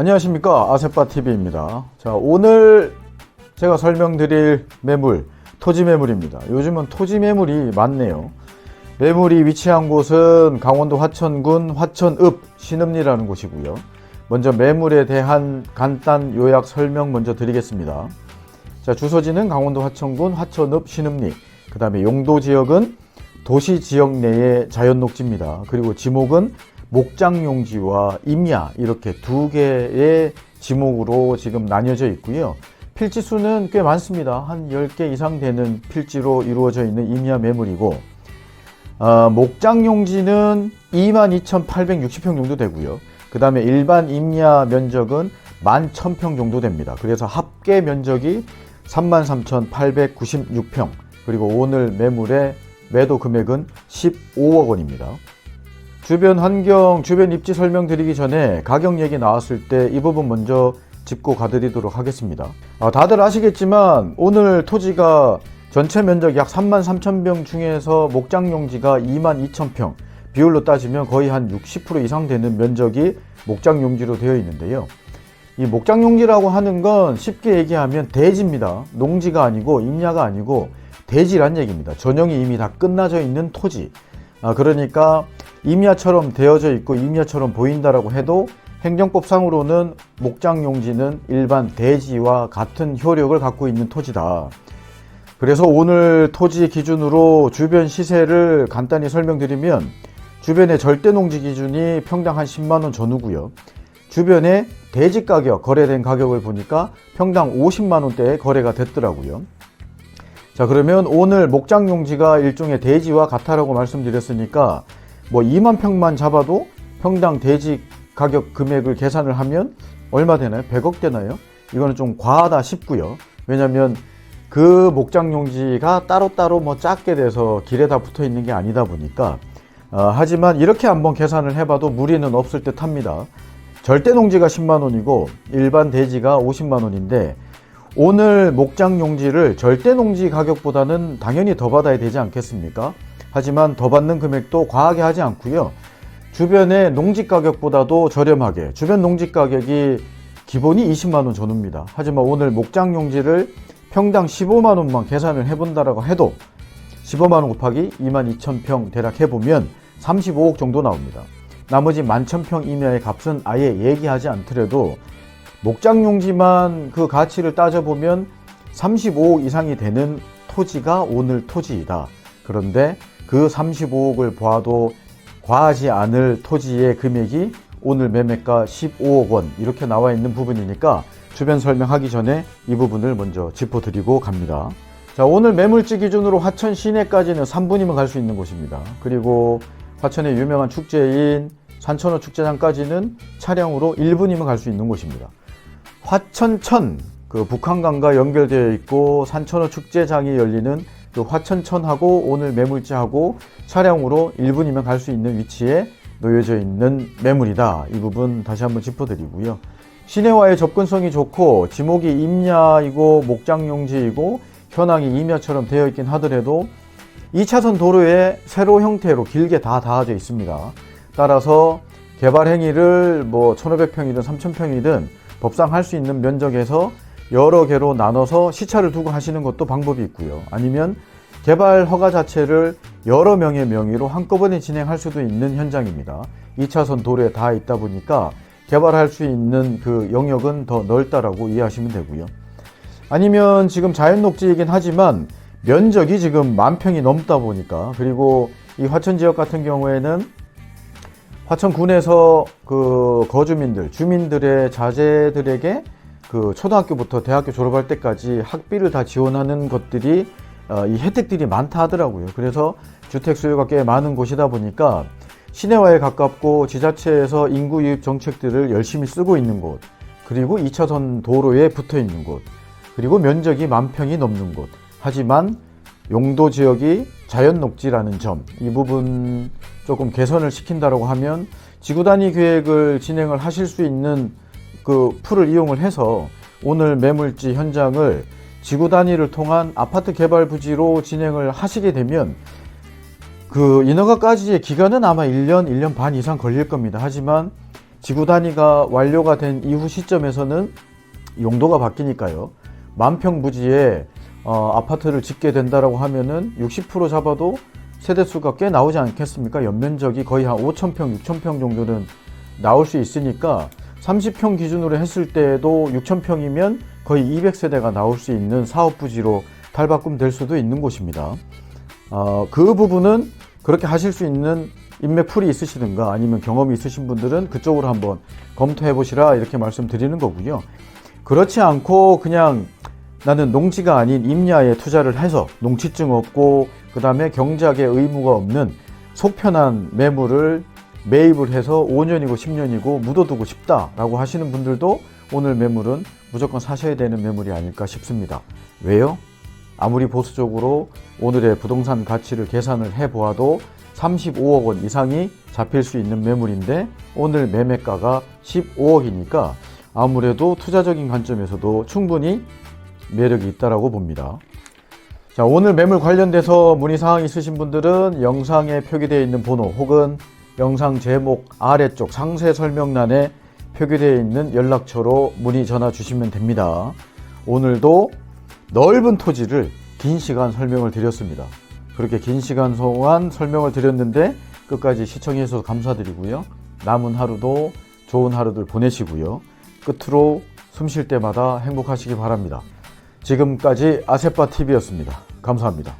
안녕하십니까, 아세빠TV입니다. 자, 오늘 제가 설명드릴 매물, 토지 매물입니다. 요즘은 토지 매물이 많네요. 매물이 위치한 곳은 강원도 화천군 화천읍 신읍리라는 곳이고요. 먼저 매물에 대한 간단 요약 설명 먼저 드리겠습니다. 자, 주소지는 강원도 화천군 화천읍 신읍리, 그 다음에 용도 지역은 도시 지역 내의 자연녹지입니다. 그리고 지목은 목장용지와 임야, 이렇게 두 개의 지목으로 지금 나뉘어져 있고요. 필지 수는 꽤 많습니다. 한 10개 이상 되는 필지로 이루어져 있는 임야 매물이고, 목장용지는 22,860평 정도 되고요. 그 다음에 일반 임야 면적은 11,000평 정도 됩니다. 그래서 합계 면적이 33,896평, 그리고 오늘 매물의 매도 금액은 15억 원입니다. 주변 환경, 주변 입지 설명드리기 전에 가격 얘기 나왔을 때 이 부분 먼저 짚고 가드리도록 하겠습니다. 다들 아시겠지만 오늘 토지가 전체 면적 약 33,000평 중에서 목장용지가 22,000평, 비율로 따지면 거의 한 60% 이상 되는 면적이 목장용지로 되어 있는데요. 이 목장용지라고 하는 건 쉽게 얘기하면 대지입니다. 농지가 아니고 임야가 아니고 대지란 얘기입니다. 전용이 이미 다 끝나져 있는 토지. 그러니까 임야처럼 되어져 있고 임야처럼 보인다라고 해도 행정법상으로는 목장용지는 일반 대지와 같은 효력을 갖고 있는 토지다. 그래서 오늘 토지 기준으로 주변 시세를 간단히 설명드리면, 주변의 절대농지 기준이 평당 한 10만원 전후고요. 주변에 대지 가격, 거래된 가격을 보니까 평당 50만원대에 거래가 됐더라고요. 자, 그러면 오늘 목장용지가 일종의 대지와 같다라고 말씀드렸으니까 뭐 2만 평만 잡아도 평당 대지 가격 금액을 계산을 하면 얼마 되나요? 100억 되나요? 이거는 좀 과하다 싶고요. 왜냐면 그 목장용지가 따로따로 뭐 작게 돼서 길에 다 붙어 있는 게 아니다 보니까, 하지만 이렇게 한번 계산을 해봐도 무리는 없을 듯 합니다. 절대 농지가 10만원이고 일반 대지가 50만원인데 오늘 목장용지를 절대 농지 가격보다는 당연히 더 받아야 되지 않겠습니까? 하지만 더 받는 금액도 과하게 하지 않고요. 주변의 농지 가격보다도 저렴하게, 주변 농지 가격이 기본이 20만원 전후입니다. 하지만 오늘 목장용지를 평당 15만원만 계산을 해본다라고 해도 15만원 곱하기 22,000평 대략 해보면 35억 정도 나옵니다. 나머지 11,000평 이내의 값은 아예 얘기하지 않더라도 목장용지만 그 가치를 따져보면 35억 이상이 되는 토지가 오늘 토지이다. 그런데 그 35억을 보아도 과하지 않을 토지의 금액이 오늘 매매가 15억 원 이렇게 나와 있는 부분이니까 주변 설명하기 전에 이 부분을 먼저 짚어드리고 갑니다. 자, 오늘 매물지 기준으로 화천 시내까지는 3분이면 갈 수 있는 곳입니다. 그리고 화천의 유명한 축제인 산천어 축제장까지는 차량으로 1분이면 갈 수 있는 곳입니다. 화천천, 그 북한강과 연결되어 있고 산천어 축제장이 열리는 그 화천천하고 오늘 매물지하고 차량으로 1분이면 갈 수 있는 위치에 놓여져 있는 매물이다. 이 부분 다시 한번 짚어드리고요. 시내와의 접근성이 좋고 지목이 임야이고 목장용지이고 현황이 임야처럼 되어 있긴 하더라도 2차선 도로에 세로 형태로 길게 다 닿아져 있습니다. 따라서 개발 행위를 뭐 1,500평이든 3,000평이든 법상 할 수 있는 면적에서 여러 개로 나눠서 시차를 두고 하시는 것도 방법이 있고요. 아니면 개발 허가 자체를 여러 명의 명의로 한꺼번에 진행할 수도 있는 현장입니다. 2차선 도로에 다 있다 보니까 개발할 수 있는 그 영역은 더 넓다라고 이해하시면 되고요. 아니면 지금 자연녹지이긴 하지만 면적이 지금 10,000평이 넘다 보니까, 그리고 이 화천 지역 같은 경우에는 화천군에서 그 거주민들, 주민들의 자제들에게 그 초등학교부터 대학교 졸업할 때까지 학비를 다 지원하는 것들이 이 혜택들이 많다 하더라고요. 그래서 주택 수요가 꽤 많은 곳이다 보니까 시내와에 가깝고 지자체에서 인구 유입 정책들을 열심히 쓰고 있는 곳, 그리고 2차선 도로에 붙어 있는 곳, 그리고 면적이 10,000평이 넘는 곳, 하지만 용도 지역이 자연녹지라는 점, 이 부분 조금 개선을 시킨다고 하면 지구 단위 계획을 진행을 하실 수 있는 그 풀을 이용을 해서 오늘 매물지 현장을 지구 단위를 통한 아파트 개발 부지로 진행을 하시게 되면 그 인허가까지의 기간은 아마 1년, 1년 반 이상 걸릴 겁니다. 하지만 지구 단위가 완료가 된 이후 시점에서는 용도가 바뀌니까요. 만평 부지에 아파트를 짓게 된다라고 하면은 60% 잡아도 세대수가 꽤 나오지 않겠습니까? 연면적이 거의 한 5,000평, 6,000평 정도는 나올 수 있으니까 30평 기준으로 했을 때도 6,000평이면 거의 200세대가 나올 수 있는 사업부지로 탈바꿈될 수도 있는 곳입니다. 그 부분은 그렇게 하실 수 있는 인맥풀이 있으시든가 아니면 경험이 있으신 분들은 그쪽으로 한번 검토해 보시라 이렇게 말씀드리는 거고요. 그렇지 않고 그냥 나는 농지가 아닌 임야에 투자를 해서 농지증 없고 그 다음에 경작의 의무가 없는 속편한 매물을 매입을 해서 5년이고 10년이고 묻어두고 싶다라고 하시는 분들도 오늘 매물은 무조건 사셔야 되는 매물이 아닐까 싶습니다. 왜요? 아무리 보수적으로 오늘의 부동산 가치를 계산을 해보아도 35억 원 이상이 잡힐 수 있는 매물인데 오늘 매매가가 15억이니까 아무래도 투자적인 관점에서도 충분히 매력이 있다라고 봅니다. 자, 오늘 매물 관련돼서 문의사항 있으신 분들은 영상에 표기되어 있는 번호 혹은 영상 제목 아래쪽 상세 설명란에 표기되어 있는 연락처로 문의 전화 주시면 됩니다. 오늘도 넓은 토지를 긴 시간 설명을 드렸습니다. 그렇게 긴 시간 동안 설명을 드렸는데 끝까지 시청해 주셔서 감사드리고요. 남은 하루도 좋은 하루들 보내시고요. 끝으로 숨 쉴 때마다 행복하시기 바랍니다. 지금까지 아세빠TV였습니다. 감사합니다.